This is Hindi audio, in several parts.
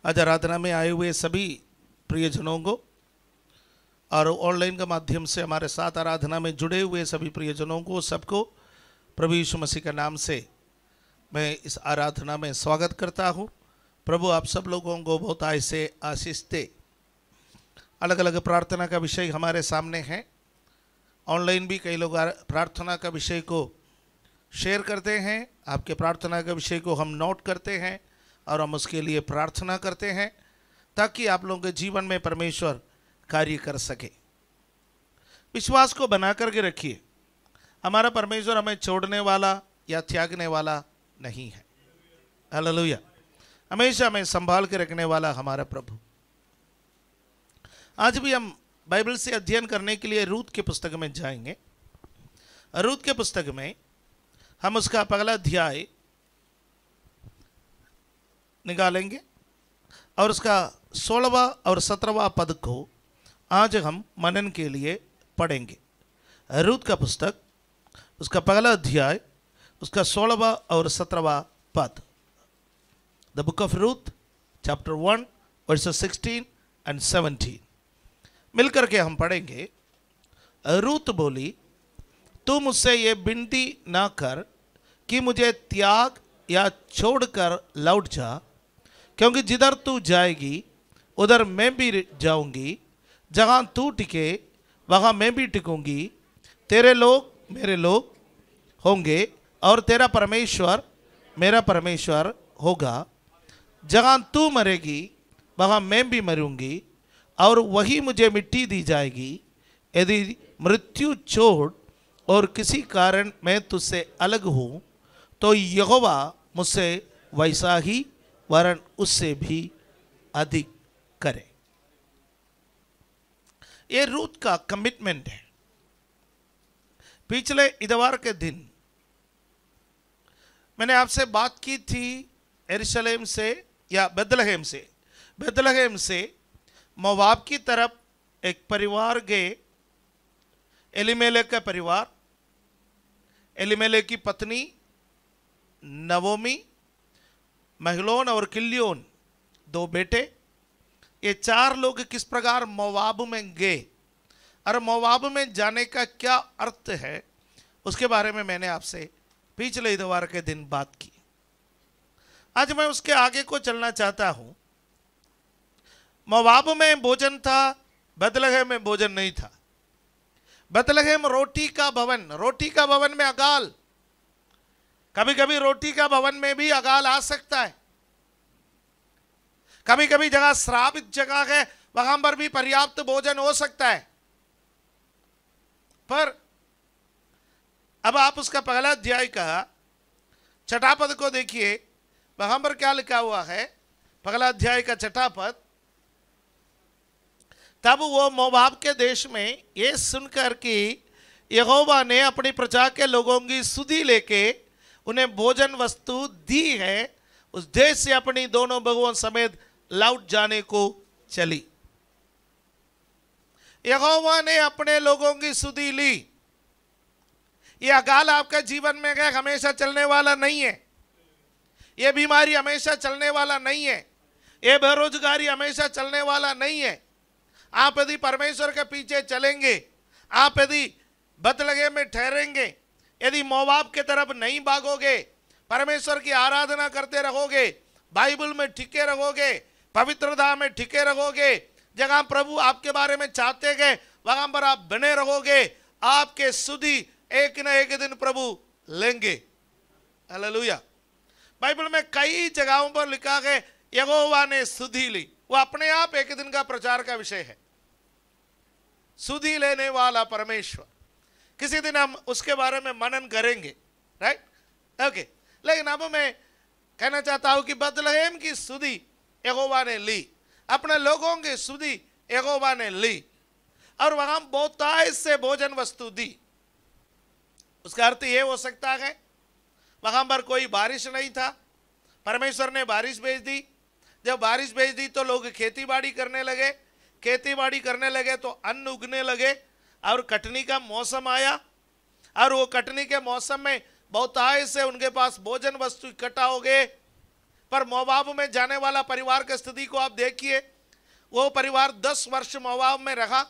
आज आराधना में आए हुए सभी प्रियजनों को और ऑनलाइन के माध्यम से हमारे साथ आराधना में जुड़े हुए सभी प्रियजनों को सबको प्रभु यीशु मसीह के नाम से मैं इस आराधना में स्वागत करता हूं। प्रभु आप सब लोगों को बहुत ऐसे आशीष दे। अलग अलग प्रार्थना का विषय हमारे सामने है। ऑनलाइन भी कई लोग प्रार्थना का विषय को शेयर करते हैं। आपके प्रार्थना के विषय को हम नोट करते हैं और हम उसके लिए प्रार्थना करते हैं ताकि आप लोगों के जीवन में परमेश्वर कार्य कर सके। विश्वास को बना करके रखिए। हमारा परमेश्वर हमें छोड़ने वाला या त्यागने वाला नहीं है। हालेलुया। हमेशा हमें संभाल के रखने वाला हमारा प्रभु। आज भी हम बाइबल से अध्ययन करने के लिए रूत के पुस्तक में जाएंगे। रूत के पुस्तक में हम उसका पहला अध्याय निकालेंगे और उसका 16वां और 17वां पद को आज हम मनन के लिए पढ़ेंगे। रूत का पुस्तक उसका पहला अध्याय उसका 16वां और 17वां पद। The book of Ruth chapter 1 versus 16 and 17 मिलकर के हम पढ़ेंगे। रूत बोली, तू मुझसे ये विनती ना कर कि मुझे त्याग या छोड़कर लौट जा, क्योंकि जिधर तू जाएगी उधर मैं भी जाऊंगी, जहाँ तू टिके वहाँ मैं भी टिकूंगी। तेरे लोग मेरे लोग होंगे और तेरा परमेश्वर मेरा परमेश्वर होगा। जहाँ तू मरेगी वहाँ मैं भी मरूंगी और वही मुझे मिट्टी दी जाएगी। यदि मृत्यु छोड़ और किसी कारण मैं तुझसे अलग हूँ तो यहोवा मुझसे वैसा ही वरन उससे भी अधिक करे। ये रूत का कमिटमेंट है। पिछले इतवार के दिन मैंने आपसे बात की थी यरूशलेम से या बेथलेहम से मोवाब की तरफ एक परिवार गए। एलीमेलेक का परिवार, एलीमेलेक की पत्नी नवोमी, महलोन और किल्योन, दो बेटे। ये 4 लोग किस प्रकार मोवाब में गए और मोवाब में जाने का क्या अर्थ है उसके बारे में मैंने आपसे पिछले इतवार के दिन बात की। आज मैं उसके आगे को चलना चाहता हूं। मोवाब में भोजन था, बेथलेहम में भोजन नहीं था। बेथलेहम रोटी का भवन में अकाल। कभी कभी रोटी का भवन में भी अकाल आ सकता है। कभी कभी जगह श्रापित जगह है, वहां पर भी पर्याप्त भोजन हो सकता है। पर अब आप उसका पहला अध्याय का 6वां पद को देखिए। वहां पर क्या लिखा हुआ है? पहला अध्याय का 6वां पद। तब वो मोवाब के देश में ये सुनकर कि यहोवा ने अपनी प्रजा के लोगों की सुधि लेके उन्हें भोजन वस्तु दी है, उस देश से अपनी दोनों बहुओं समेत लौट जाने को चली। यहोवा ने अपने लोगों की सुधि ली। यह अकाल आपका जीवन में क्या हमेशा चलने वाला नहीं है। यह बीमारी हमेशा चलने वाला नहीं है। यह बेरोजगारी हमेशा चलने वाला नहीं है। आप यदि परमेश्वर के पीछे चलेंगे, आप यदि बेथलेहम में ठहरेंगे, यदि मोवाब के तरफ नहीं भागोगे, परमेश्वर की आराधना करते रहोगे, बाइबल में टिके रहोगे, पवित्रता में टिके रहोगे, जगह प्रभु आपके बारे में चाहते गए वहां पर आप बने रहोगे, आपके सुधि एक न एक दिन प्रभु लेंगे। हालेलुया। बाइबल में कई जगहों पर लिखा है यहोवा ने सुधि ली। वो अपने आप एक दिन का प्रचार का विषय है। सुधि लेने वाला परमेश्वर, किसी दिन हम उसके बारे में मनन करेंगे, राइट? ओके। लेकिन अब मैं कहना चाहता हूं कि बेथलेहम की सुधि यहोवा ने ली, अपने लोगों की सुधि यहोवा ने ली और वहां बहुतायत से भोजन वस्तु दी। उसका अर्थ यह हो सकता है वहां पर कोई बारिश नहीं था, परमेश्वर ने बारिश भेज दी। जब बारिश भेज दी तो लोग खेती बाड़ी करने लगे तो अन्न उगने लगे और कटनी का मौसम आया और वो कटनी के मौसम में बहुतायत से उनके पास भोजन वस्तु इकट्ठा हो गए। पर मोआब में जाने वाला परिवार की स्थिति को आप देखिए। वो परिवार 10 वर्ष मोआब में रहा।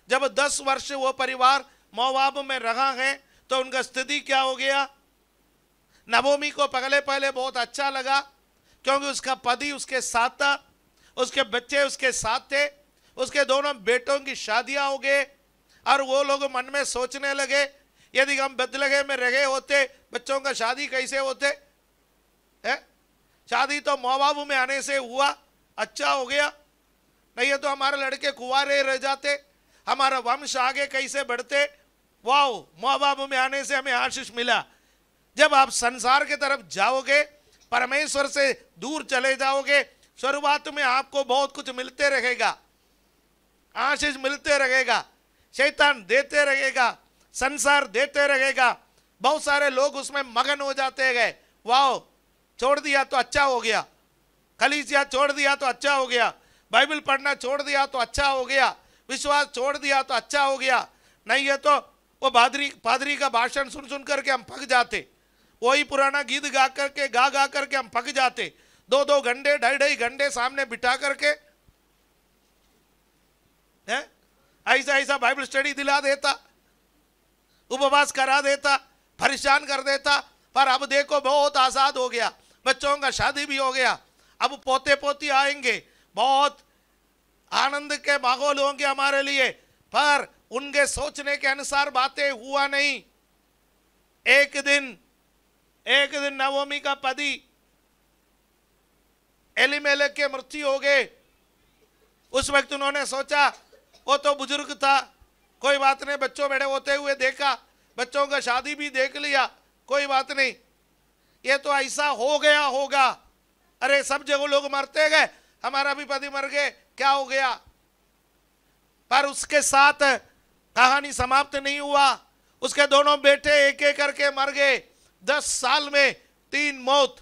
जब 10 वर्ष वो परिवार मोआब में रहा है तो उनका स्थिति क्या हो गया। नवोमी को पहले पहले बहुत अच्छा लगा क्योंकि उसका पति उसके साथ था, उसके बच्चे उसके साथ थे, उसके दोनों बेटों की शादियां हो गए। और वो लोग मन में सोचने लगे यदि हम बेथलेहम में रहे होते बच्चों का शादी कैसे होते है? शादी तो मोआब में आने से हुआ, अच्छा हो गया, नहीं है तो हमारे लड़के कुंवारे रह जाते, हमारा वंश आगे कैसे बढ़ते। वाओ, मोआब में आने से हमें आशीष मिला। जब आप संसार की तरफ जाओगे, परमेश्वर से दूर चले जाओगे, शुरुआत में आपको बहुत कुछ मिलते रहेगा, आशीष मिलते रहेगा, शैतान देते रहेगा, संसार देते रहेगा, बहुत सारे लोग उसमें मगन हो जाते गए। वाओ, छोड़ दिया तो अच्छा हो गया, कलीसिया छोड़ दिया तो अच्छा हो गया, बाइबल पढ़ना छोड़ दिया तो अच्छा हो गया, विश्वास छोड़ दिया तो अच्छा हो गया, नहीं है तो वो पादरी का भाषण सुन सुन करके हम पक जाते, वही पुराना गीत गा करके हम पक जाते। 2-2 घंटे 2.5 घंटे सामने बिठा करके है ऐसा बाइबल स्टडी दिला देता, उपवास करा देता, परेशान कर देता। पर अब देखो बहुत आजाद हो गया, बच्चों का शादी भी हो गया, अब पोते पोती आएंगे, बहुत आनंद के माहौल होंगे हमारे लिए। पर उनके सोचने के अनुसार बातें हुआ नहीं। एक दिन नवोमी का पति एलीमेलेक के मृत्यु हो गए। उस वक्त उन्होंने सोचा वो तो बुजुर्ग था, कोई बात नहीं, बच्चों बड़े होते हुए देखा, बच्चों का शादी भी देख लिया, कोई बात नहीं, ये तो ऐसा हो गया होगा। अरे सब जगह लोग मरते गए, हमारा भी पति मर गए, क्या हो गया। पर उसके साथ कहानी समाप्त नहीं हुआ। उसके दोनों बेटे एक एक करके मर गए। 10 साल में 3 मौत,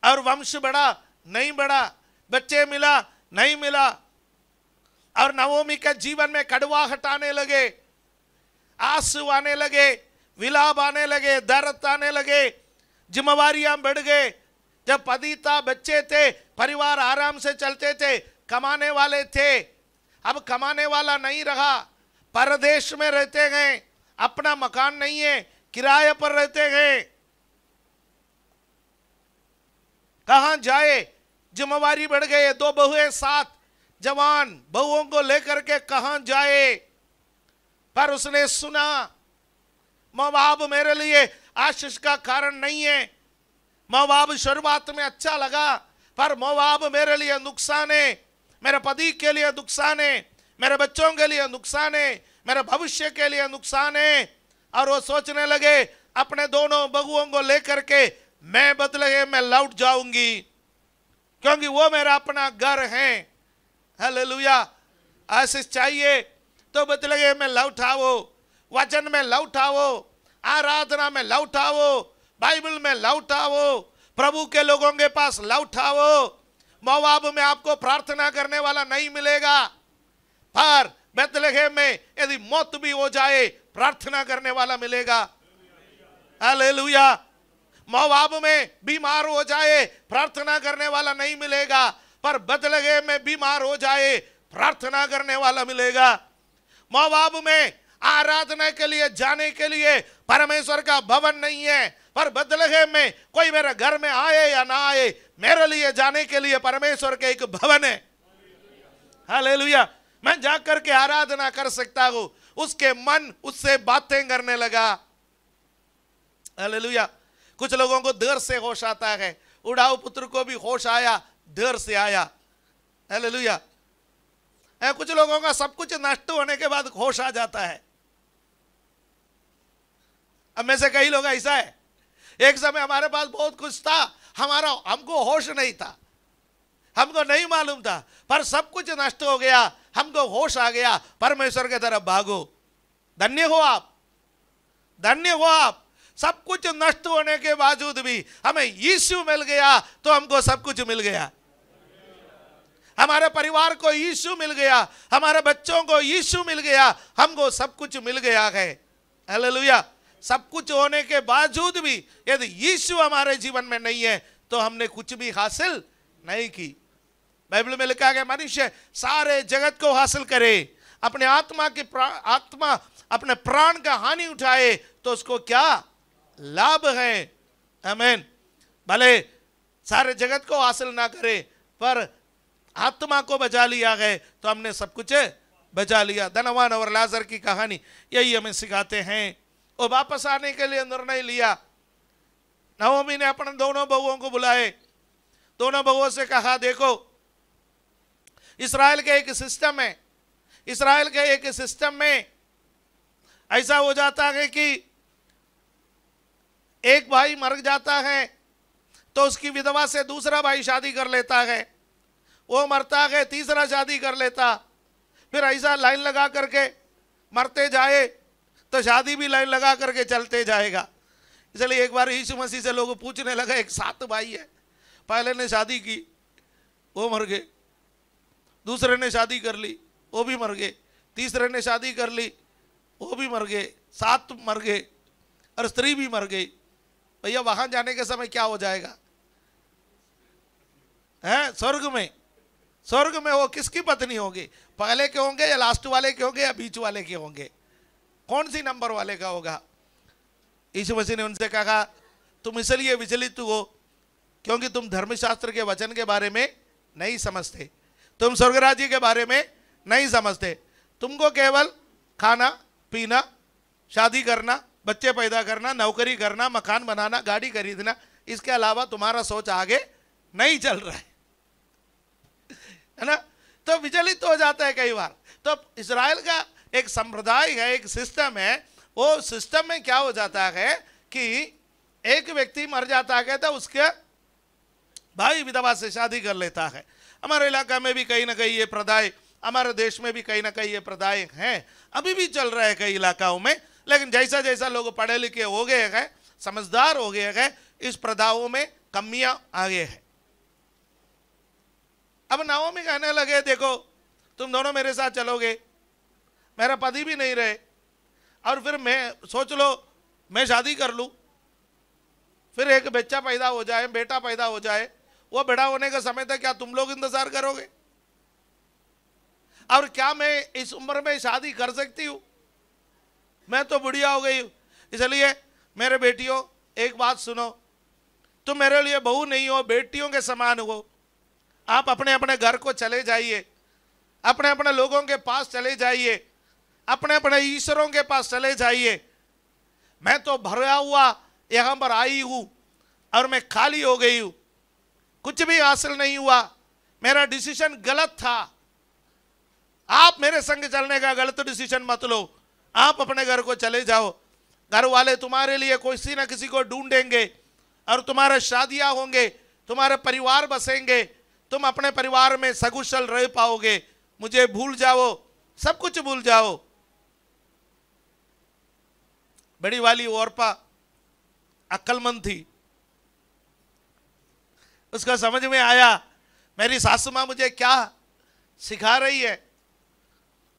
और वंश बढ़ा नहीं बढ़ा, बच्चे मिला नहीं मिला, और नवोमी के जीवन में कड़वाहट आने लगे, आंसू आने लगे, विलाप आने लगे, दर्द आने लगे, जिम्मेवारियां बढ़ गए। जब पति था, बच्चे थे, परिवार आराम से चलते थे, कमाने वाले थे, अब कमाने वाला नहीं रहा, परदेश में रहते गए, अपना मकान नहीं है, किराए पर रहते गए, कहां जाए, जिम्मेवारी बढ़ गए, 2 बहुएं साथ, जवान बहुओं को लेकर के कहां जाए। पर उसने सुना मोआब मेरे लिए आशीष का कारण नहीं है। मोआब शुरुआत में अच्छा लगा, पर मोआब मेरे लिए नुकसान है, मेरे पति के लिए नुकसान है, मेरे बच्चों के लिए नुकसान है, मेरे भविष्य के लिए नुकसान है। और वो सोचने लगे अपने दोनों बहुओं को लेकर के मैं बेथलेहम में लौट जाऊंगी, क्योंकि वो मेरा अपना घर है। हालेलुया। आशीष चाहिए तो बेथलेहम में लौटाओ, वचन में लौटाओ, आराधना में लौटाओ, बाइबल में लौटाओ, प्रभु के लोगों के पास लौटाओ। मोआब में आपको प्रार्थना करने वाला नहीं मिलेगा, पर बेथलेहम में यदि मौत भी हो जाए प्रार्थना करने वाला मिलेगा। हालेलुया। मोआब में बीमार हो जाए प्रार्थना करने वाला नहीं मिलेगा, पर बेथलेहम में बीमार हो जाए प्रार्थना करने वाला मिलेगा। मोआब में आराधना के लिए जाने के लिए परमेश्वर का भवन नहीं है, पर बेथलेहम में कोई मेरे घर में आए या ना आए, मेरे लिए जाने के लिए परमेश्वर के एक भवन है। हालेलुया। मैं जाकर के आराधना कर सकता हूं। उसके मन उससे बातें करने लगा। हालेलुया। कुछ लोगों को देर से होश आता है, उड़ाऊ पुत्र को भी होश आया, देर से आया। हालेलुया। कुछ लोगों का सब कुछ नष्ट होने के बाद होश आ जाता है। अब में से कई लोग ऐसा है, एक समय हमारे पास बहुत कुछ था, हमको होश नहीं था, हमको नहीं मालूम था, पर सब कुछ नष्ट हो गया, हमको होश आ गया, परमेश्वर के तरफ भागो। धन्य हो आप, धन्य हो आप। सब कुछ नष्ट होने के बावजूद भी हमें यीशु मिल गया तो हमको सब कुछ मिल गया। हमारे परिवार को यीशु मिल गया, हमारे बच्चों को यीशु मिल गया, हमको सब कुछ मिल गया है। हालेलुया। सब कुछ होने के बावजूद भी यदि यीशु हमारे जीवन में नहीं है तो हमने कुछ भी हासिल नहीं की। बाइबल में लिखा है मनुष्य सारे जगत को हासिल करे, अपने आत्मा अपने प्राण का हानि उठाए तो उसको क्या लाभ है। आमीन। भले सारे जगत को हासिल ना करे पर आत्मा को बचा लिया गए तो हमने सब कुछ बचा लिया। धनवान और लाजर की कहानी यही हमें सिखाते हैं। वो वापस आने के लिए निर्णय लिया। नवोमी ने अपने दोनों बहुओं को बुलाए, दोनों बहुओं से कहा देखो इस्राएल के एक सिस्टम है, इस्राएल के एक सिस्टम में ऐसा हो जाता है कि एक भाई मर जाता है तो उसकी विधवा से दूसरा भाई शादी कर लेता है, वो मरता है तीसरा शादी कर लेता, फिर ऐसा लाइन लगा करके मरते जाए तो शादी भी लाइन लगा करके चलते जाएगा। इसलिए एक बार यीशु मसीह से लोग पूछने लगे, एक 7 भाई है, पहले ने शादी की वो मर गए, दूसरे ने शादी कर ली वो भी मर गए, तीसरे ने शादी कर ली वो भी मर गए, 7 मर गए और स्त्री भी मर गई। भैया वहां जाने के समय क्या हो जाएगा? है स्वर्ग में वो किसकी पत्नी होगी? पहले के होंगे या लास्ट वाले के होंगे या बीच वाले के होंगे? कौन सी नंबर वाले का होगा? यीशु मसीह ने उनसे कहा तुम इसलिए विचलित हो क्योंकि तुम धर्मशास्त्र के वचन के बारे में नहीं समझते, तुम स्वर्गराज्य के बारे में नहीं समझते। तुमको केवल खाना पीना, शादी करना, बच्चे पैदा करना, नौकरी करना, मकान बनाना, गाड़ी खरीदना, इसके अलावा तुम्हारा सोच आगे नहीं चल रहा है ना? तो विचलित हो जाता है कई बार। तो इस्राएल का एक संप्रदाय है, एक सिस्टम है, वो सिस्टम में क्या हो जाता है कि एक व्यक्ति मर जाता है तो उसके भाई विधवा से शादी कर लेता है। हमारे इलाका में भी कहीं ना कहीं ये प्रथाएं, हमारे देश में भी कहीं ना कहीं ये प्रथाएं हैं, अभी भी चल रहा है कई इलाकाओं में। लेकिन जैसा जैसा लोग पढ़े लिखे हो गए हैं, समझदार हो गए हैं, इस प्रथाओं में कमियां आ गई है। अब नाओमी कहने लगे देखो तुम दोनों मेरे साथ चलोगे, मेरा पति भी नहीं रहे और फिर मैं सोच लो मैं शादी कर लूं, फिर एक बच्चा पैदा हो जाए, बेटा पैदा हो जाए, वो बड़ा होने का समय तक क्या तुम लोग इंतजार करोगे? और क्या मैं इस उम्र में शादी कर सकती हूं? मैं तो बुढ़िया हो गई हूं। इसलिए मेरे बेटियों एक बात सुनो, तुम मेरे लिए बहू नहीं हो, बेटियों के समान हो। आप अपने अपने घर को चले जाइए, अपने अपने लोगों के पास चले जाइए, अपने अपने ईश्वरों के पास चले जाइए। मैं तो भरा हुआ यहां पर आई हूं और मैं खाली हो गई हूं, कुछ भी हासिल नहीं हुआ, मेरा डिसीजन गलत था। आप मेरे संग चलने का गलत डिसीजन मत लो, आप अपने घर को चले जाओ। घर वाले तुम्हारे लिए किसी ना किसी को ढूंढेंगे और तुम्हारे शादियां होंगे, तुम्हारे परिवार बसेंगे, तुम अपने परिवार में सकुशल रह पाओगे। मुझे भूल जाओ, सब कुछ भूल जाओ। बड़ी वाली औरपा अक्लमंद थी, उसका समझ में आया मेरी सासू माँ मुझे क्या सिखा रही है।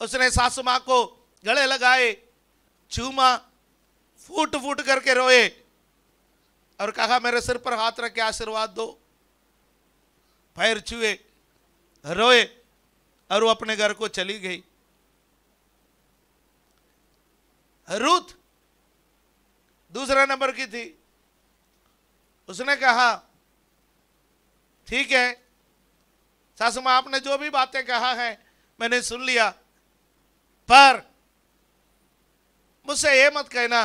उसने सासू माँ को गले लगाए, चूमा, फूट फूट करके रोए और कहा मेरे सिर पर हाथ रख के आशीर्वाद दो। पैर छुए, रोए और वो अपने घर को चली गई। रूथ दूसरा नंबर की थी, उसने कहा ठीक है सासू माँ आपने जो भी बातें कहा है मैंने सुन लिया, पर मुझसे ये मत कहना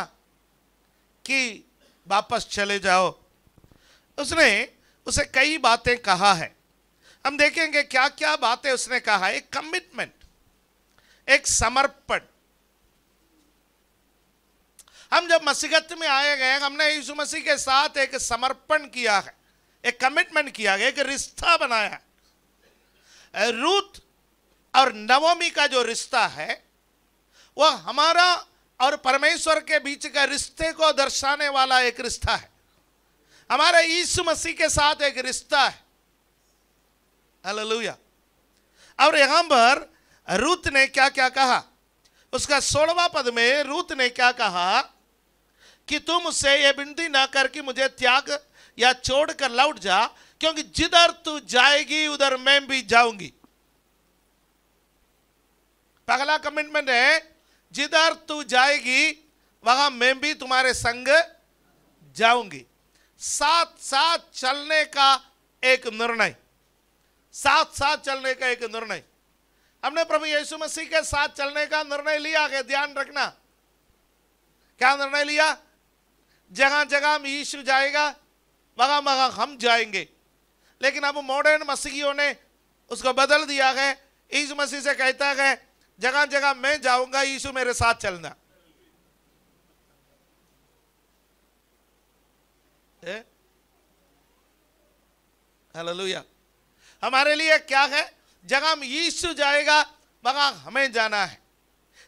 कि वापस चले जाओ। उसने उसे कई बातें कहा है, हम देखेंगे क्या क्या बातें उसने कहा। एक कमिटमेंट, एक समर्पण। हम जब मसीहत में आए गए हमने यीशु मसीह के साथ एक समर्पण किया है, एक कमिटमेंट किया गया, एक रिश्ता बनाया। रूथ और नवोमी का जो रिश्ता है वह हमारा और परमेश्वर के बीच का रिश्ते को दर्शाने वाला एक रिश्ता है, हमारे यीशु मसीह के साथ एक रिश्ता है। हालेलुया। और यहां पर रूथ ने क्या क्या कहा, उसका 16वां पद में रूथ ने क्या कहा कि तुम उससे ये विनती ना कर कि मुझे त्याग या छोड़कर लौट जा, क्योंकि जिधर तू जाएगी उधर मैं भी जाऊंगी। पहला कमिटमेंट है, जिधर तू जाएगी वहां मैं भी तुम्हारे संग जाऊंगी। साथ साथ चलने का एक निर्णय, साथ साथ चलने का एक निर्णय। हमने प्रभु यीशु मसीह के साथ चलने का निर्णय लिया है। ध्यान रखना, क्या निर्णय लिया? जहां जगह यीशु जाएगा वहां वहां हम जाएंगे। लेकिन अब मॉडर्न मसीहियों ने उसको बदल दिया है। यीशु मसीह से कहता है जगह जगह मैं जाऊंगा, यीशु मेरे साथ चलना। हालेलुया। हमारे लिए क्या है? जगह यीशु जाएगा वहां हमें जाना है।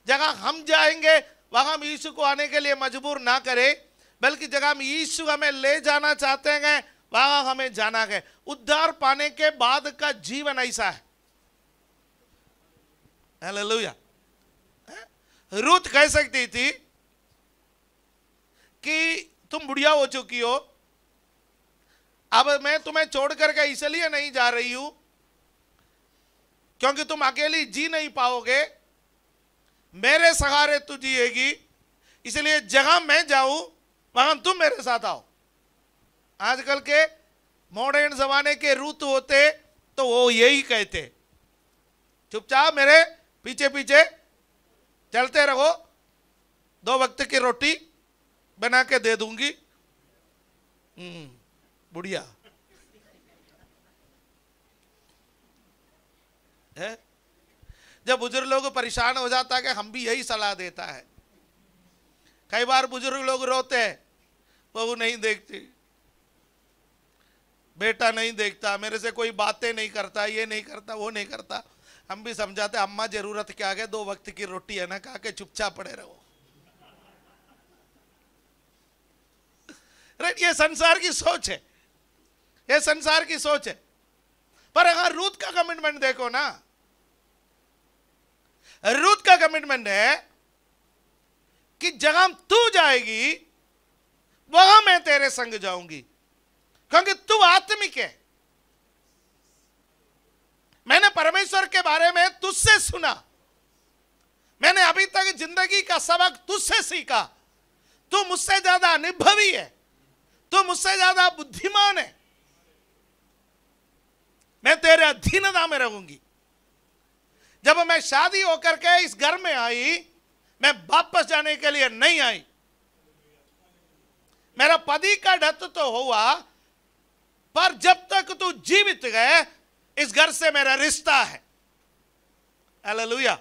जगह हम जाएंगे वहां हम यीशु को आने के लिए मजबूर ना करें, बल्कि जगह हम यीशु हमें ले जाना चाहते हैं वहां हमें जाना है। उद्धार पाने के बाद का जीवन ऐसा है। हालेलुया। रूथ कह सकती थी कि तुम बुढ़िया हो चुकी हो, अब मैं तुम्हें छोड़ करके इसलिए नहीं जा रही हूं क्योंकि तुम अकेली जी नहीं पाओगे, मेरे सहारे तू जिएगी, इसलिए जहां मैं जाऊं वहां तुम मेरे साथ आओ। आजकल के मॉडर्न जमाने के रूथ होते तो वो यही कहते, चुपचाप मेरे पीछे पीछे चलते रहो, 2 वक्त की रोटी बना के दे दूंगी। बुढ़िया है। जब बुजुर्ग लोग परेशान हो जाता है कि हम भी यही सलाह देता है। कई बार बुजुर्ग लोग रोते हैं, बहू नहीं देखती, बेटा नहीं देखता, मेरे से कोई बातें नहीं करता, ये नहीं करता, वो नहीं करता। हम भी समझाते अम्मा जरूरत क्या है, 2 वक्त की रोटी है ना, खा के चुपचाप पड़े रहो। राइट, ये संसार की सोच है, ये संसार की सोच है। पर अगर रूथ का कमिटमेंट देखो ना, रूथ का कमिटमेंट है कि जहां तू जाएगी वहां मैं तेरे संग जाऊंगी, क्योंकि तू आत्मिक है। मैंने परमेश्वर के बारे में तुझसे सुना, मैंने अभी तक जिंदगी का सबक तुझसे सीखा। तू मुझसे ज्यादा अनुभवी है, तू मुझसे ज्यादा बुद्धिमान है, मैं तेरे अधीनता में रहूंगी। जब मैं शादी होकर के इस घर में आई, मैं वापस जाने के लिए नहीं आई। मेरा पति का डेथ तो हुआ, पर जब तक तू जीवित है इस घर से मेरा रिश्ता है। हालेलुया,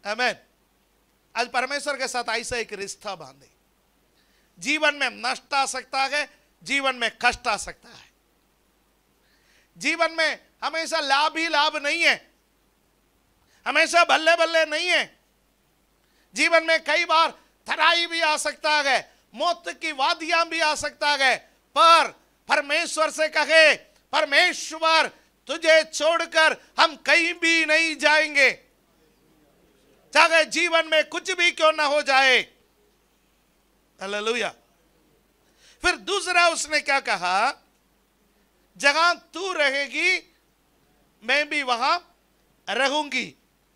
आमीन। आज परमेश्वर के साथ ऐसा एक रिश्ता बांधे। जीवन में नष्ट आ सकता है, जीवन में कष्ट आ सकता है, जीवन में हमेशा लाभ ही लाभ नहीं है, हमेशा बल्ले बल्ले नहीं है। जीवन में कई बार तराई भी आ सकता है, मौत की वादियां भी आ सकता है, पर परमेश्वर से कहे, परमेश्वर तुझे छोड़कर हम कहीं भी नहीं जाएंगे, चाहे जीवन में कुछ भी क्यों ना हो जाए। हालेलुया। फिर दूसरा उसने क्या कहा? जहां तू रहेगी मैं भी वहां रहूंगी।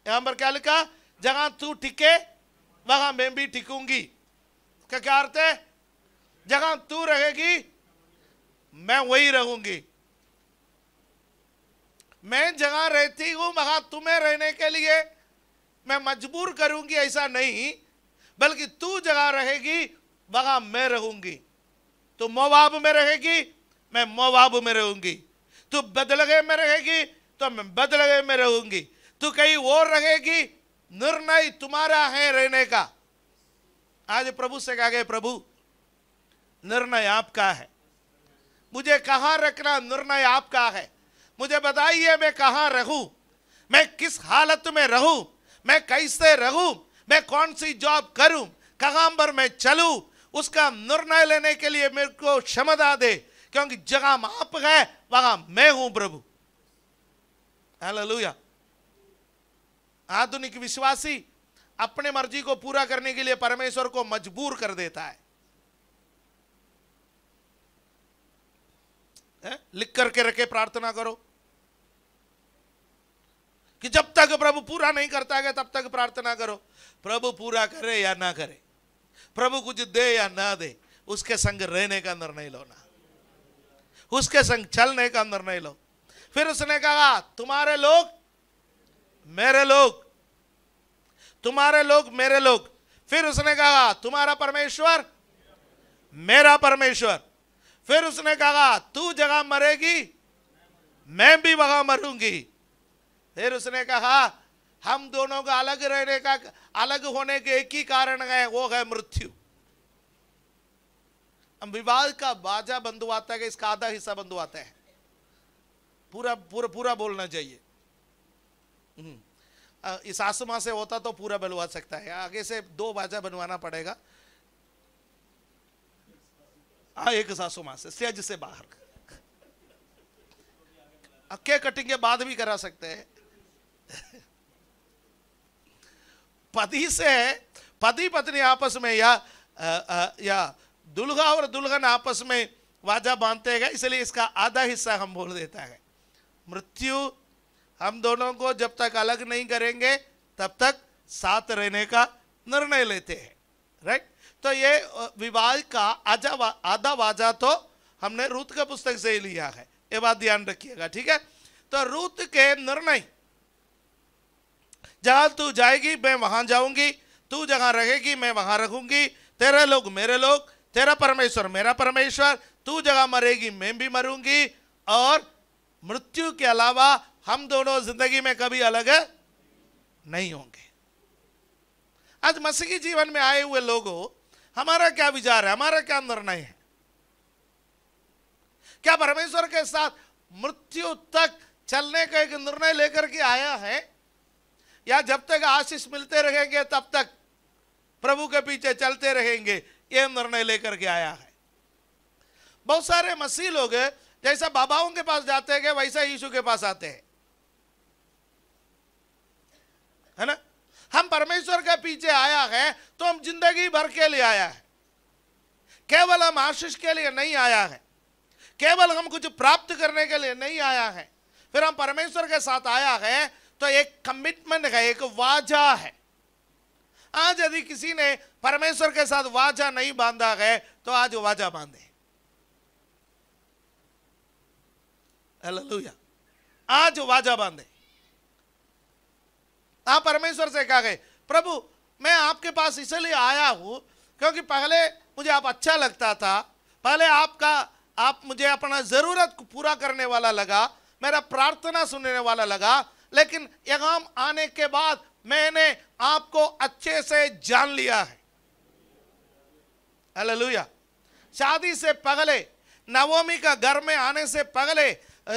यहां पर क्या लिखा? जहां तू टिके वहां मैं भी टिकूंगी। इसका क्या अर्थ है? जहां तू रहेगी मैं वही रहूंगी। मैं जहां रहती हूं वहां तुम्हें रहने के लिए मैं मजबूर करूंगी, ऐसा नहीं, बल्कि तू जहां रहेगी वहां मैं रहूंगी। तू मोवाब में रहेगी, मैं मोवाब में रहूंगी। तू बदलगे में रहेगी तो मैं बदलगे में रहूंगी। तू कहीं और रहेगी, निर्णय तुम्हारा है रहने का। आज प्रभु से कहा गया, प्रभु निर्णय आपका है, मुझे कहां रखना निर्णय आपका है। मुझे बताइए मैं कहां रहूं, मैं किस हालत में रहूं, मैं कैसे रहूं, मैं कौन सी जॉब करूं, कहां पर मैं चलूं, उसका निर्णय लेने के लिए मेरे को क्षमता दे, क्योंकि जगह आप है वहां मैं हूं प्रभु। हालेलुया। आधुनिक विश्वासी अपने मर्जी को पूरा करने के लिए परमेश्वर को मजबूर कर देता है। लिख करके रखे, प्रार्थना करो कि जब तक प्रभु पूरा नहीं करता है तब तक प्रार्थना करो। प्रभु पूरा करे या ना करे, प्रभु कुछ दे या ना दे, उसके संग रहने का निर्णय लो ना, उसके संग चलने का निर्णय लो। फिर उसने कहा तुम्हारे लोग मेरे लोग, तुम्हारे लोग मेरे लोग। फिर उसने कहा तुम्हारा परमेश्वर मेरा परमेश्वर। फिर उसने कहा तू जगह मरेगी मैं भी वहां मरूंगी। फिर उसने कहा हम दोनों का अलग रहने का, अलग होने के एक ही कारण है, वो है मृत्यु। हम विवाद का बाजा बंधुआता है, इसका आधा हिस्सा बंधुआता है, पूरा पूरा पूरा बोलना चाहिए। इस आसमां से होता तो पूरा बनवा सकता है, आगे से 2 बाजा बनवाना पड़ेगा। एक सासुमा से, स्टेज से बाहर केक कटिंग के बाद भी करा सकते हैं। पति से, पति पत्नी आपस में या दुल्हा और दुल्हन आपस में वाजा बांधते हैं, इसलिए इसका आधा हिस्सा हम बोल देता है। मृत्यु हम दोनों को जब तक अलग नहीं करेंगे तब तक साथ रहने का निर्णय लेते हैं, राइट। तो ये विवाह का आधा वाजा तो हमने रूत के पुस्तक से ही लिया है, ये बात ध्यान रखिएगा, ठीक है। तो रूत के निर्णय, जहां तू जाएगी मैं वहां जाऊंगी, तू जहां रहेगी मैं वहां रहूंगी, तेरे लोग मेरे लोग, तेरा परमेश्वर मेरा परमेश्वर, तू जगह मरेगी मैं भी मरूंगी, और मृत्यु के अलावा हम दोनों जिंदगी में कभी अलग नहीं होंगे। आज मसीही जीवन में आए हुए लोगों, हमारा क्या विचार है, हमारा क्या निर्णय है? क्या परमेश्वर के साथ मृत्यु तक चलने का एक निर्णय लेकर के आया है, या जब तक आशीष मिलते रहेंगे तब तक प्रभु के पीछे चलते रहेंगे, यह निर्णय लेकर के आया है? बहुत सारे मसीह लोग जैसा बाबाओं के पास जाते हैं वैसा यीशु के पास आते हैं, है ना। हम परमेश्वर के पीछे आया है तो हम जिंदगी भर के लिए आया है, केवल हम आशीष के लिए नहीं आया है, केवल हम कुछ प्राप्त करने के लिए नहीं आया है। फिर हम परमेश्वर के साथ आया है तो एक कमिटमेंट है, एक वाजा है। आज यदि किसी ने परमेश्वर के साथ वाजा नहीं बांधा है तो आज वाजा बांधे। हालेलुया, आज वाजा बांधे। आप परमेश्वर से कहा गए प्रभु मैं आपके पास इसलिए आया हूं क्योंकि पहले मुझे आप अच्छा लगता था, पहले आप मुझे अपना जरूरत को पूरा करने वाला लगा, मेरा प्रार्थना सुनने वाला लगा, लेकिन यहाँ आने के बाद मैंने आपको अच्छे से जान लिया है। हालेलुया। शादी से पहले, नवोमी का घर में आने से पहले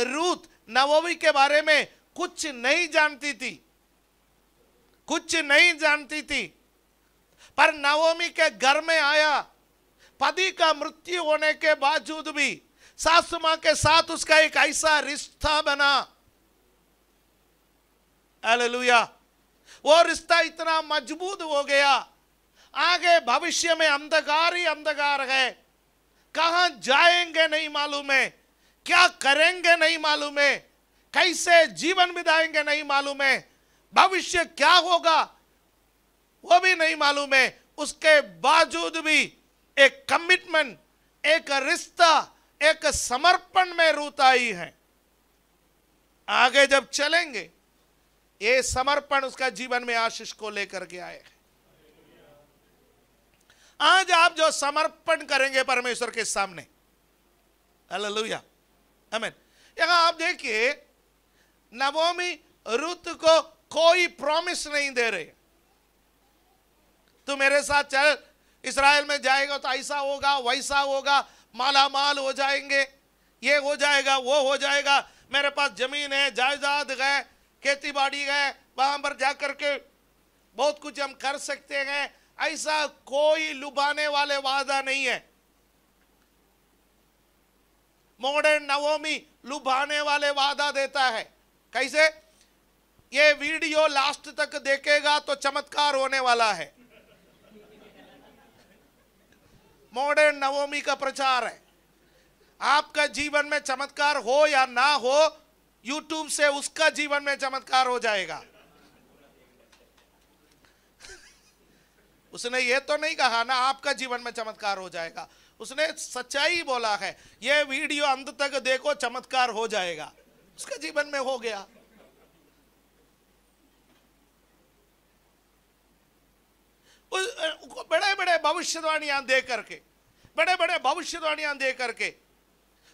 रूत नवोमी के बारे में कुछ नहीं जानती थी, कुछ नहीं जानती थी, पर नवोमी के घर में आया, पति का मृत्यु होने के बावजूद भी सासू मां के साथ उसका एक ऐसा रिश्ता बना। हालेलुया। वो रिश्ता इतना मजबूत हो गया, आगे भविष्य में अंधकार ही अंधकार है, कहां जाएंगे नहीं मालूम है, क्या करेंगे नहीं मालूम है, कैसे जीवन बिताएंगे नहीं मालूम है, भविष्य क्या होगा वो भी नहीं मालूम है। उसके बावजूद भी एक कमिटमेंट, एक रिश्ता, एक समर्पण में रूत आई है। आगे जब चलेंगे ये समर्पण उसका जीवन में आशीष को लेकर के आए हैं। आज आप जो समर्पण करेंगे परमेश्वर के सामने, हालेलुया, आमीन। यहां आप देखिए नवोमी रूत को कोई प्रॉमिस नहीं दे रहे, तू मेरे साथ चल, इस्राएल में जाएगा तो ऐसा होगा वैसा होगा, माला माल हो जाएंगे, ये हो जाएगा वो हो जाएगा, मेरे पास जमीन है, जायदाद है, खेती बाड़ी है, वहां पर जाकर के बहुत कुछ हम कर सकते हैं। ऐसा कोई लुभाने वाले वादा नहीं है। मॉडर्न नवोमी लुभाने वाले वादा देता है। कैसे? ये वीडियो लास्ट तक देखेगा तो चमत्कार होने वाला है। मॉडर्न नवोमी का प्रचार है। आपका जीवन में चमत्कार हो या ना हो, यूट्यूब से उसका जीवन में चमत्कार हो जाएगा। उसने ये तो नहीं कहा ना आपका जीवन में चमत्कार हो जाएगा, उसने सच्चाई बोला है। ये वीडियो अंत तक देखो, चमत्कार हो जाएगा। उसके जीवन में हो गया। बड़े बड़े भविष्यवाणियां दे करके, बड़े बड़े भविष्यवाणियां दे करके,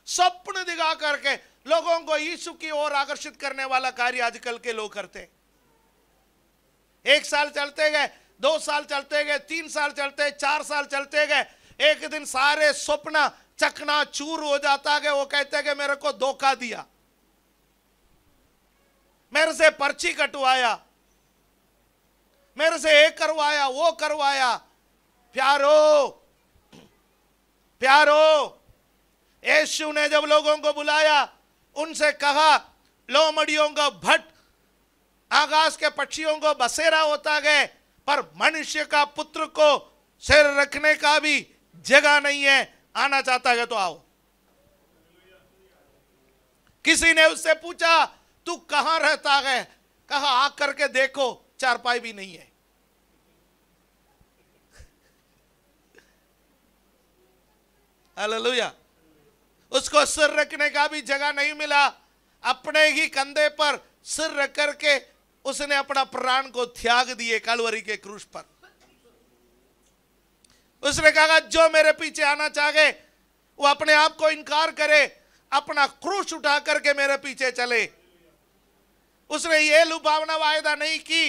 स्वप्न दिखा करके लोगों को यीशु की ओर आकर्षित करने वाला कार्य आजकल के लोग करते। 1 साल चलते गए, 2 साल चलते गए, 3 साल चलते, 4 साल चलते गए, एक दिन सारे स्वप्न चकना चूर हो जाता है। वो कहते हैं कि मेरे को धोखा दिया, मेरे से पर्ची कटवाया, मेरे से ये करवाया, वो करवाया। प्यारो प्यारो, यीशु ने जब लोगों को बुलाया, उनसे कहा, लोमड़ियों का भट्ट, आकाश के पक्षियों को बसेरा होता गए, पर मनुष्य का पुत्र को सिर रखने का भी जगह नहीं है। आना चाहता है तो आओ। किसी ने उससे पूछा, तू कहां रहता है? कहा, आकर के देखो, चारपाई भी नहीं है। हालेलुया। उसको सिर रखने का भी जगह नहीं मिला। अपने ही कंधे पर सिर रख करके उसने अपना प्राण को त्याग दिए कलवरी के क्रूस पर। उसने कहा, जो मेरे पीछे आना चाहे वो अपने आप को इनकार करे, अपना क्रूस उठा करके मेरे पीछे चले। उसने ये लुभावना वायदा नहीं की,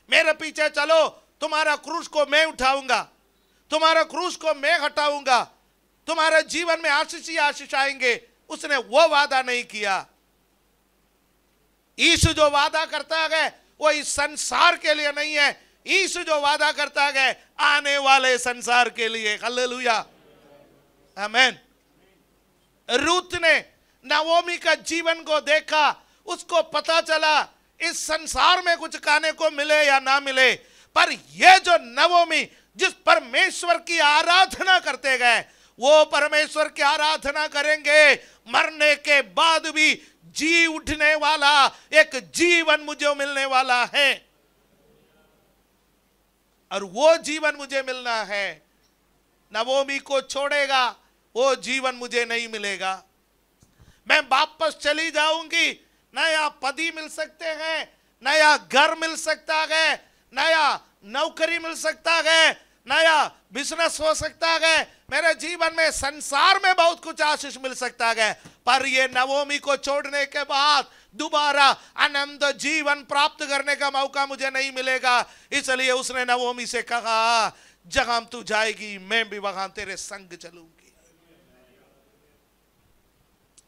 मेरे पीछे चलो, तुम्हारा क्रूस को मैं उठाऊंगा, तुम्हारा क्रूस को मैं हटाऊंगा, तुम्हारे जीवन में आशीष ही आशीष आएंगे। उसने वो वादा नहीं किया। यीशु जो वादा करता है वो इस संसार के लिए नहीं है। यीशु जो वादा करता है आने वाले संसार के लिए। हालेलुया, आमीन। रूत ने नवोमी का जीवन को देखा, उसको पता चला इस संसार में कुछ खाने को मिले या ना मिले, पर यह जो नवोमी जिस परमेश्वर की आराधना करते गए, वो परमेश्वर की आराधना करेंगे, मरने के बाद भी जी उठने वाला एक जीवन मुझे मिलने वाला है। और वो जीवन मुझे मिलना है। नवोमी को छोड़ेगा, वो जीवन मुझे नहीं मिलेगा। मैं वापस चली जाऊंगी, नया पति मिल सकते हैं, नया घर मिल सकता है, नया नौकरी मिल सकता है, नया बिजनेस हो सकता है, मेरे जीवन में संसार में बहुत कुछ आशीष मिल सकता है, पर ये नवोमी को छोड़ने के बाद दोबारा आनंद जीवन प्राप्त करने का मौका मुझे नहीं मिलेगा। इसलिए उसने नवोमी से कहा, जहां तू जाएगी मैं भी वहां तेरे संग चलूंगी।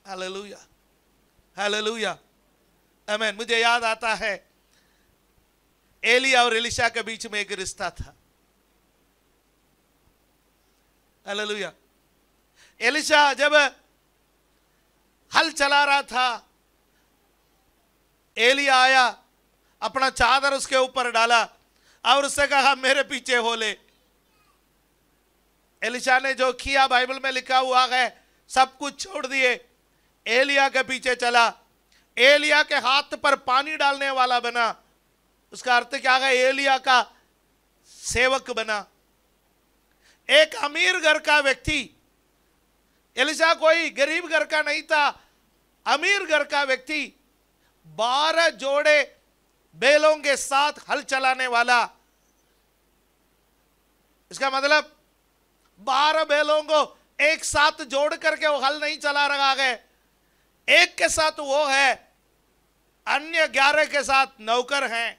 हालेलुया, हालेलुया, आमीन। मुझे याद आता है एलिया और एलिशा के बीच में एक रिश्ता था। हालेलुया। एलिशा जब हल चला रहा था, एलिया आया, अपना चादर उसके ऊपर डाला और उससे कहा, मेरे पीछे हो ले। एलिशा ने जो किया बाइबल में लिखा हुआ है, सब कुछ छोड़ दिए, एलिया के पीछे चला। एलिया के हाथ पर पानी डालने वाला बना। उसका अर्थ क्या है? एलिया का सेवक बना। एक अमीर घर का व्यक्ति, एलिशा कोई गरीब घर का नहीं था, अमीर घर का व्यक्ति, 12 जोड़े बैलों के साथ हल चलाने वाला। इसका मतलब 12 बैलों को एक साथ जोड़ करके वो हल नहीं चला रहा है, एक के साथ वो है, अन्य 11 के साथ नौकर हैं।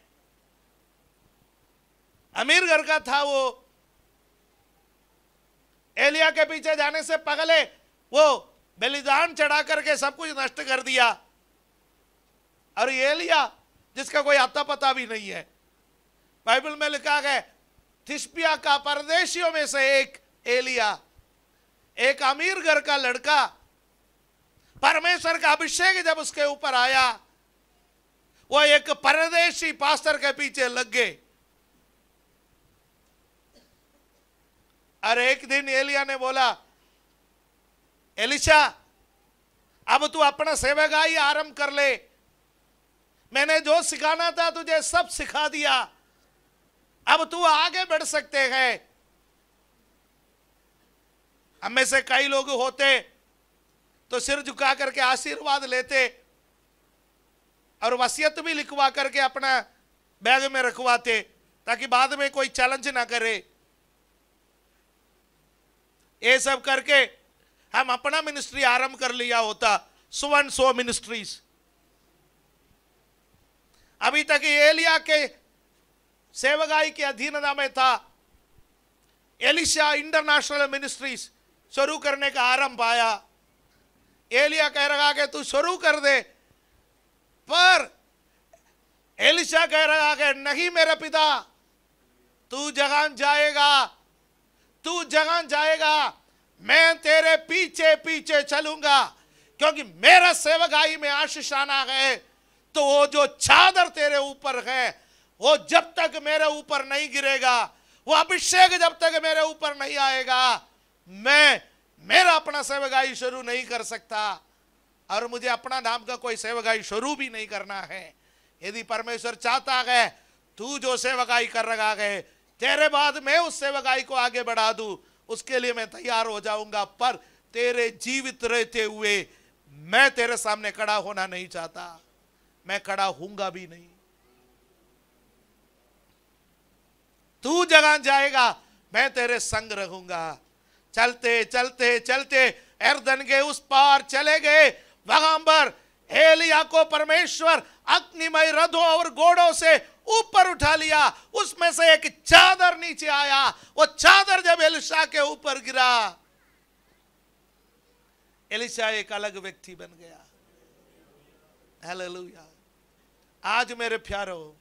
अमीर घर का था वो। एलिया के पीछे जाने से पहले वो बलिदान चढ़ा करके सब कुछ नष्ट कर दिया। और एलिया जिसका कोई आता पता भी नहीं है, बाइबल में लिखा है थिस्पिया का परदेशियों में से एक एलिया, एक अमीर घर का लड़का, परमेश्वर का अभिषेक जब उसके ऊपर आया, वो एक परदेशी पास्टर के पीछे लग गए। और एक दिन एलिया ने बोला, एलिशा अब तू अपना सेवकाई आरंभ कर ले। मैंने जो सिखाना था तुझे सब सिखा दिया, अब तू आगे बढ़ सकते हैं। हम में से कई लोग होते तो सिर झुका करके आशीर्वाद लेते और वसीयत भी लिखवा करके अपना बैग में रखवाते ताकि बाद में कोई चैलेंज ना करे। ये सब करके हम अपना मिनिस्ट्री आरंभ कर लिया होता, सुवन सो मिनिस्ट्रीज। अभी तक एलिया के सेवकाई के अधीनता में था। एलिशा इंटरनेशनल मिनिस्ट्रीज शुरू करने का आरंभ आया। एलिया कह रहा कि तू शुरू कर दे, पर एलिशा कह रहा कि नहीं मेरे पिता, तू जगह जाएगा, तू जगह जाएगा, मैं तेरे पीछे पीछे चलूंगा, क्योंकि मेरा सेवकाई में आशीष आना है। तो वो जो चादर तेरे ऊपर है वो जब तक मेरे ऊपर नहीं गिरेगा, वो अभिषेक जब तक मेरे ऊपर नहीं आएगा, मैं मेरा अपना सेवकाई शुरू नहीं कर सकता। और मुझे अपना नाम का कोई सेवकाई शुरू भी नहीं करना है। यदि परमेश्वर चाहता है तू जो सेवकाई कर रहा है तेरे बाद मैं उस सेवकाई को आगे बढ़ा दूं, उसके लिए मैं तैयार हो जाऊंगा। पर तेरे जीवित रहते हुए मैं तेरे सामने खड़ा होना नहीं चाहता, मैं खड़ा हूंगा भी नहीं। तू जगह जाएगा, मैं तेरे संग रहूंगा। चलते चलते चलते यरदन के उस पार चले गए। वहां पर एलिया को परमेश्वर अग्निमय रथों और घोड़ों से ऊपर उठा लिया। उसमें से एक चादर नीचे आया। वो चादर जब एलिशा के ऊपर गिरा, एलिशा एक अलग व्यक्ति बन गया। हालेलुया। आज मेरे प्यारो,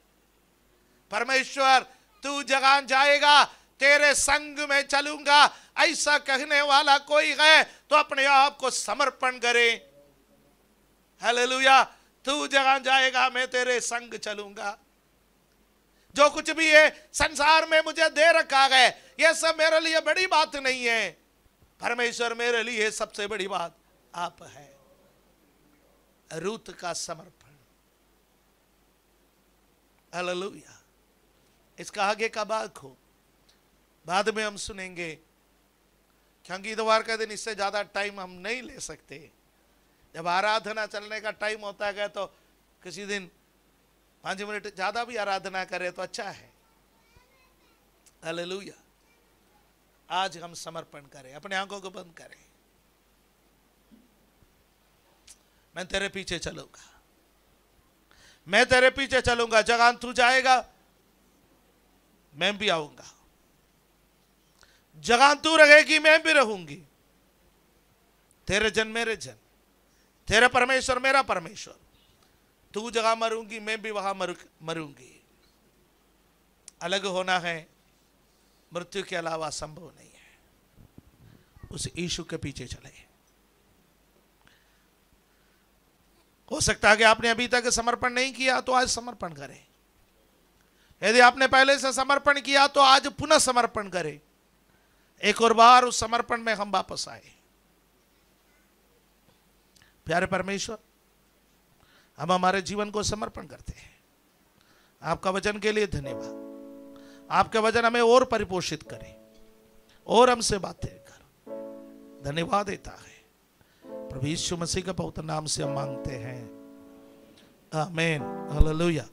परमेश्वर तू जगह जाएगा, तेरे संग में चलूंगा, ऐसा कहने वाला कोई है तो अपने आप को समर्पण करे। हालेलुया। तू जगह जाएगा, मैं तेरे संग चलूंगा। जो कुछ भी है संसार में मुझे दे रखा है, यह सब मेरे लिए बड़ी बात नहीं है। परमेश्वर मेरे लिए सबसे बड़ी बात आप है। रूत का समर्पण। हालेलुया। इसका आगे का भाग हो बाद में हम सुनेंगे, क्योंकि इतवार का दिन इससे ज्यादा टाइम हम नहीं ले सकते। जब आराधना चलने का टाइम होता है तो किसी दिन 5 मिनट ज्यादा भी आराधना करें तो अच्छा है। हालेलुया। आज हम समर्पण करें, अपने आंखों को बंद करें। मैं तेरे पीछे चलूंगा, मैं तेरे पीछे चलूंगा। जगह तू जाएगा मैं भी आऊंगा, जगह तू रहेगी मैं भी रहूंगी। तेरे जन मेरे जन, तेरा परमेश्वर मेरा परमेश्वर। तू जगह मरूंगी मैं भी वहां मरूंगी। अलग होना है मृत्यु के अलावा संभव नहीं है। उस यीशु के पीछे चले। हो सकता है कि आपने अभी तक समर्पण नहीं किया तो आज समर्पण करें। यदि आपने पहले से समर्पण किया तो आज पुनः समर्पण करें। एक और बार उस समर्पण में हम वापस आए। प्यारे परमेश्वर, हम हमारे जीवन को समर्पण करते हैं। आपका वचन के लिए धन्यवाद। आपके वचन हमें और परिपोषित करे और हमसे बातें कर धन्यवाद देता है। प्रभु यीशु मसीह के पवित्र नाम से हम मांगते हैं, आमीन। हालेलुया।